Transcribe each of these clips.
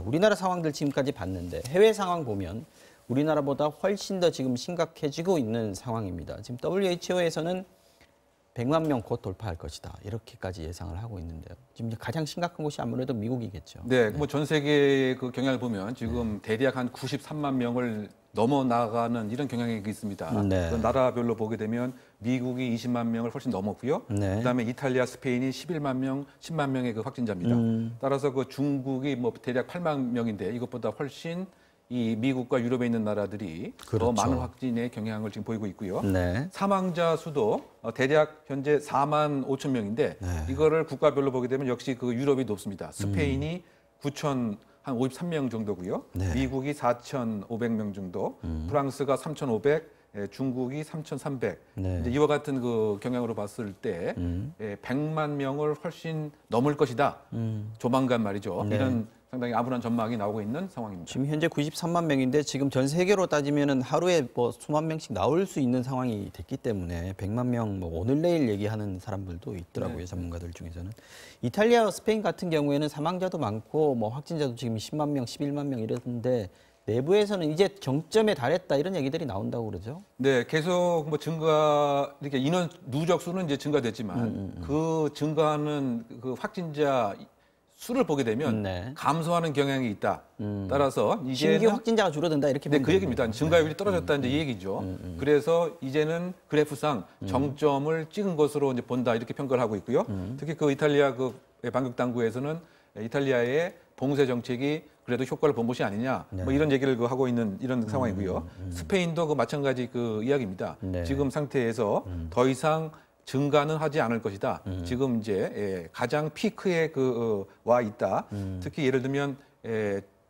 우리나라 상황들 지금까지 봤는데 해외 상황 보면 우리나라보다 훨씬 더 지금 심각해지고 있는 상황입니다. 지금 WHO에서는 100만 명 곧 돌파할 것이다. 이렇게까지 예상을 하고 있는데요. 지금 가장 심각한 곳이 아무래도 미국이겠죠. 네, 뭐 전 세계 그 경향을 보면 지금 대략 한 93만 명을 넘어 나가는 이런 경향이 있습니다. 네. 그 나라별로 보게 되면 미국이 20만 명을 훨씬 넘었고요. 네. 그다음에 이탈리아, 스페인이 11만 명, 10만 명의 그 확진자입니다. 따라서 그 중국이 뭐 대략 8만 명인데 이것보다 훨씬 이 미국과 유럽에 있는 나라들이 그렇죠. 더 많은 확진의 경향을 지금 보이고 있고요. 네. 사망자 수도 대략 현재 4만 5천 명인데 이거를 국가별로 보게 되면 역시 그 유럽이 높습니다. 스페인이 9천 한 53명 정도고요. 네. 미국이 4,500명 정도, 프랑스가 3,500, 중국이 3,300. 네. 이제 이와 같은 그 경향으로 봤을 때 100만 명을 훨씬 넘을 것이다. 조만간 말이죠. 네. 이런 상당히 아분한 전망이 나오고 있는 상황입니다. 지금 현재 93만 명인데 지금 전 세계로 따지면은 하루에 뭐 수만 명씩 나올 수 있는 상황이 됐기 때문에 100만 명 뭐 오늘 내일 얘기하는 사람들도 있더라고요. 네. 전문가들 중에서는. 이탈리아와 스페인 같은 경우에는 사망자도 많고 뭐 확진자도 지금 10만 명, 11만 명 이랬는데 내부에서는 이제 정점에 달했다 이런 얘기들이 나온다고 그러죠. 네, 계속 뭐 증가 이렇게 인원 누적 수는 이제 증가됐지만 그 증가하는 그 확진자 수를 보게 되면 네. 감소하는 경향이 있다. 따라서 이제는 신규 확진자가 줄어든다 이렇게 네, 보면 그 얘기입니다. 증가율이 떨어졌다는 이제 이 얘기죠. 그래서 이제는 그래프상 정점을 찍은 것으로 이제 본다 이렇게 평가를 하고 있고요. 특히 그 이탈리아 그 방역 당국에서는 이탈리아의 봉쇄 정책이 그래도 효과를 본 것이 아니냐, 네. 뭐 이런 얘기를 그 하고 있는 이런 상황이고요. 스페인도 그 마찬가지 그 이야기입니다. 네. 지금 상태에서 더 이상 증가는 하지 않을 것이다. 지금 이제 가장 피크에 와 있다. 특히 예를 들면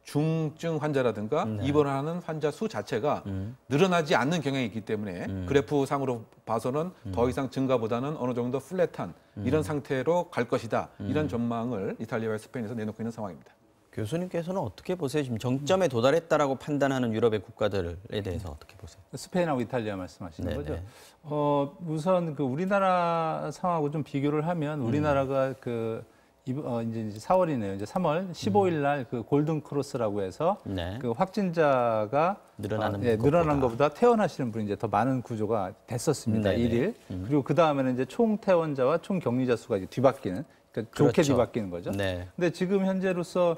중증 환자라든가 네. 입원하는 환자 수 자체가 늘어나지 않는 경향이 있기 때문에 그래프 상으로 봐서는 더 이상 증가보다는 어느 정도 플랫한 이런 상태로 갈 것이다. 이런 전망을 이탈리아와 스페인에서 내놓고 있는 상황입니다. 교수님께서는 어떻게 보세요? 지금 정점에 도달했다라고 판단하는 유럽의 국가들에 대해서 어떻게 보세요? 스페인하고 이탈리아 말씀하시는 네네. 거죠. 우선 그 우리나라 상황하고 좀 비교를 하면 우리나라가 이제 4월이네요. 이제 3월 15일 날 그 골든 크로스라고 해서 네. 그 확진자가 늘어난 것보다 퇴원하시는 분이 이제 더 많은 구조가 됐었습니다. 네네. 1일. 그리고 그 다음에는 이제 총 퇴원자와 총 격리자 수가 이제 뒤바뀌는, 그러니까 좋게 그렇죠. 뒤바뀌는 거죠. 네. 근데 지금 현재로서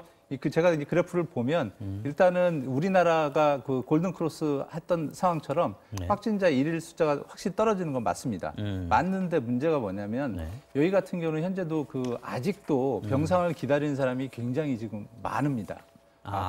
제가 이 그래프를 보면 일단은 우리나라가 그 골든 크로스 했던 상황처럼 네. 확진자 일일 숫자가 확실히 떨어지는 건 맞습니다. 맞는데 문제가 뭐냐면 네. 여기 같은 경우는 현재도 그 아직도 병상을 기다리는 사람이 굉장히 지금 많습니다.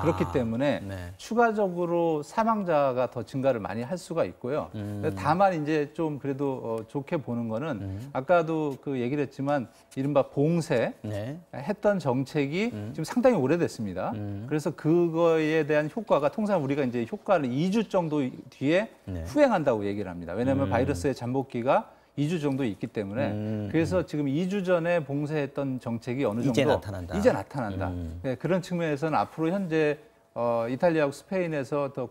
그렇기 때문에 네. 추가적으로 사망자가 더 증가를 많이 할 수가 있고요. 다만 이제 좀 그래도 좋게 보는 거는 아까도 그 얘기를 했지만 이른바 봉쇄 네. 했던 정책이 지금 상당히 오래됐습니다. 그래서 그거에 대한 효과가 통상 우리가 이제 효과를 2주 정도 뒤에 네. 후행한다고 얘기를 합니다. 왜냐하면 바이러스의 잠복기가 2주 정도 있기 때문에 그래서 지금 2주 전에 봉쇄했던 정책이 어느 정도 이제 나타난다. 이제 나타난다. 네, 그런 측면에서는 앞으로 현재 이탈리아하고 스페인에서 더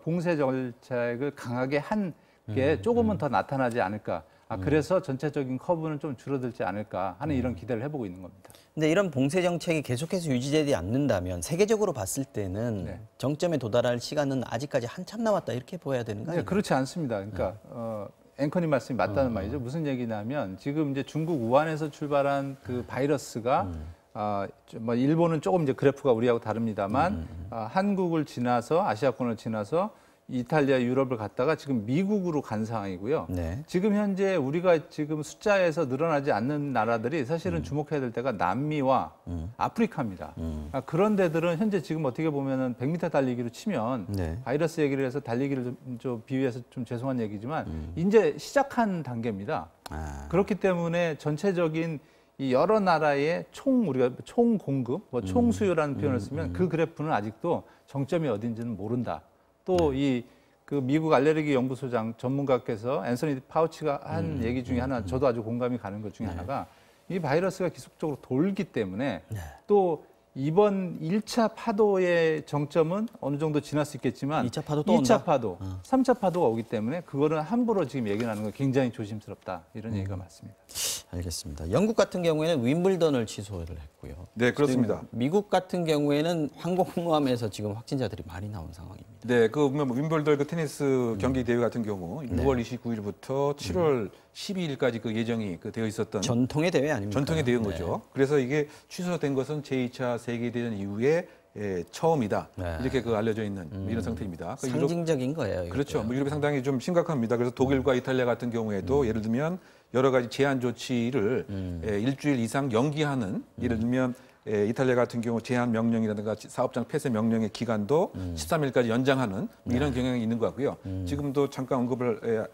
봉쇄 정책을 강하게 한 게 조금은 더 나타나지 않을까. 그래서 전체적인 커브는 좀 줄어들지 않을까 하는 이런 기대를 해보고 있는 겁니다. 근데 이런 봉쇄 정책이 계속해서 유지되지 않는다면 세계적으로 봤을 때는 네. 정점에 도달할 시간은 아직까지 한참 남았다 이렇게 보아야 되는 거 네, 아니에요? 그렇지 않습니다. 그러니까 앵커님 말씀이 맞다는 말이죠. 무슨 얘기냐면 지금 이제 중국 우한에서 출발한 그 바이러스가 뭐 일본은 조금 이제 그래프가 우리하고 다릅니다만 한국을 지나서 아시아권을 지나서 이탈리아, 유럽을 갔다가 지금 미국으로 간 상황이고요. 네. 지금 현재 우리가 지금 숫자에서 늘어나지 않는 나라들이 사실은 주목해야 될 때가 남미와 아프리카입니다. 그런 데들은 현재 지금 어떻게 보면은 100m 달리기로 치면 네. 바이러스 얘기를 해서 달리기를 좀 비유해서 좀 죄송한 얘기지만 이제 시작한 단계입니다. 그렇기 때문에 전체적인 이 여러 나라의 우리가 총 공급, 뭐 총 수요라는 표현을 쓰면 그 그래프는 아직도 정점이 어딘지는 모른다. 또 그 미국 알레르기 연구소장 전문가께서 앤서니 파우치가 한 얘기 중에 하나, 저도 아주 공감이 가는 것 중에 하나가 이 바이러스가 계속적으로 돌기 때문에 또 이번 1차 파도의 정점은 어느 정도 지날 수 있겠지만 2차 파도 또 2차 온다? 파도, 3차 파도가 오기 때문에 그거는 함부로 지금 얘기하는 건 굉장히 조심스럽다. 이런 얘기가 맞습니다. 알겠습니다. 영국 같은 경우에는 윈블던을 취소를 했고요. 네, 그렇습니다. 미국 같은 경우에는 항공모함에서 지금 확진자들이 많이 나온 상황입니다. 네, 그 윈블던 그 테니스 경기 대회 같은 경우 6월 29일부터 7월 12일까지 그 예정이 되어 있었던 전통의 대회 아닙니까? 전통의 대회인 거죠. 그래서 이게 취소된 것은 제2차 세계대전 이후에 처음이다. 네. 이렇게 알려져 있는 이런 상태입니다. 상징적인 거예요. 이것도요. 그렇죠. 유럽이 상당히 좀 심각합니다. 그래서 독일과 이탈리아 같은 경우에도 예를 들면 여러 가지 제한 조치를 일주일 이상 연기하는 예를 들면 이탈리아 같은 경우 제한 명령이라든가 사업장 폐쇄 명령의 기간도 13일까지 연장하는 이런 경향이 있는 것 같고요. 지금도 잠깐 언급을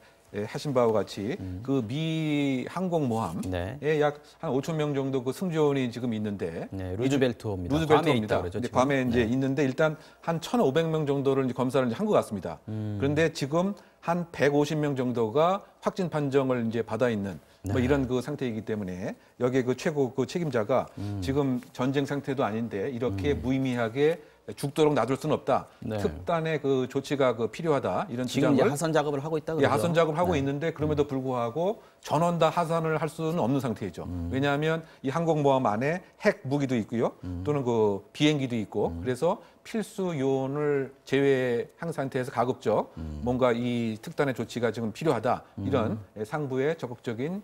하신 바와 같이 그 미 항공모함에 약 한 5천 명 정도 그 승조원이 지금 있는데 루즈벨트호입니다. 루즈벨트호입니다. 괌에 이제 있는데 일단 한 1,500명 정도를 이제 검사를 이제 한 것 같습니다. 그런데 지금 한 150명 정도가 확진 판정을 이제 받아 있는 뭐 이런 그 상태이기 때문에 여기에 그 최고 그 책임자가 지금 전쟁 상태도 아닌데 이렇게 무의미하게 죽도록 놔둘 수는 없다. 특단의 그 조치가 필요하다. 이런 지금 주장을 하선 작업을 하고 있다 그러죠. 하선 작업을 하고 있는데 그럼에도 불구하고 전원 다 하선을 할 수는 없는 상태이죠. 왜냐하면 이 항공모함 안에 핵 무기도 있고요. 또는 그 비행기도 있고 그래서 필수 요원을 제외한 상태에서 가급적 뭔가 이 특단의 조치가 지금 필요하다. 이런 상부의 적극적인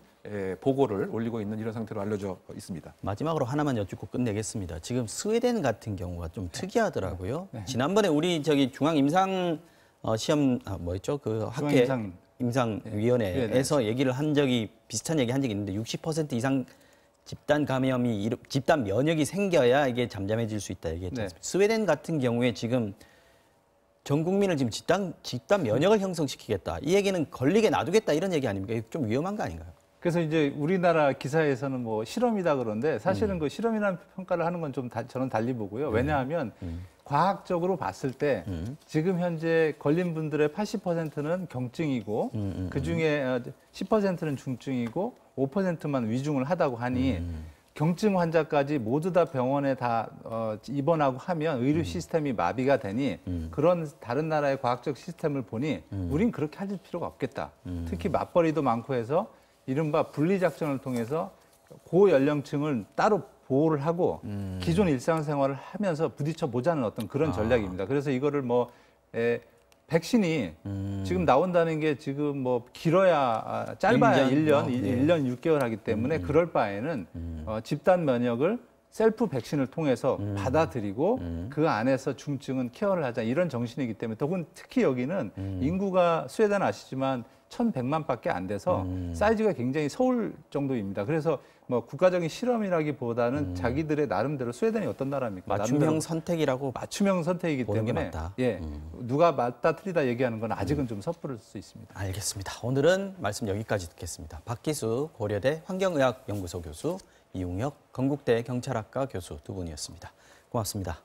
보고를 올리고 있는 이런 상태로 알려져 있습니다. 마지막으로 하나만 여쭙고 끝내겠습니다. 지금 스웨덴 같은 경우가 좀 특이하더라고요. 지난번에 우리 중앙 임상 시험 뭐였죠? 그 학회 임상위원회에서 얘기를 한 적이 비슷한 얘기 한 적이 있는데 60% 이상 집단 감염이 집단 면역이 생겨야 이게 잠잠해질 수 있다 얘기했죠. 스웨덴 같은 경우에 지금 전 국민을 지금 집단 면역을 형성시키겠다. 이 얘기는 걸리게 놔두겠다 이런 얘기 아닙니까? 이거 좀 위험한 거 아닌가요? 그래서 이제 우리나라 기사에서는 뭐 실험이다 그러는데 사실은 그 실험이라는 평가를 하는 건 좀 저는 달리 보고요. 왜냐하면 과학적으로 봤을 때 지금 현재 걸린 분들의 80%는 경증이고 그중에 10%는 중증이고 5%만 위중을 하다고 하니 경증 환자까지 모두 다 병원에 다 입원하고 하면 의료 시스템이 마비가 되니 그런 다른 나라의 과학적 시스템을 보니 우린 그렇게 할 필요가 없겠다. 특히 맞벌이도 많고 해서 이른바 분리작전을 통해서 고연령층을 따로 보호를 하고 기존 일상생활을 하면서 부딪혀 보자는 어떤 그런 전략입니다. 그래서 이거를 백신이 지금 나온다는 게 지금 뭐 길어야 짧아야 1년 6개월 하기 때문에 그럴 바에는 집단 면역을 셀프 백신을 통해서 받아들이고 그 안에서 중증은 케어를 하자 이런 정신이기 때문에 더군 특히 여기는 인구가 스웨덴 아시지만 1,100만밖에 안 돼서 사이즈가 굉장히 서울 정도입니다. 그래서 뭐 국가적인 실험이라기보다는 자기들의 나름대로 스웨덴이 어떤 나라입니까? 맞춤형 선택이라고 맞춤형 선택이기 때문에 누가 맞다 틀리다 얘기하는 건 아직은 좀 섣부를 수 있습니다. 알겠습니다. 오늘은 말씀 여기까지 듣겠습니다. 박기수 고려대 환경의학연구소 교수, 이웅혁 건국대 경찰학과 교수 두 분이었습니다. 고맙습니다.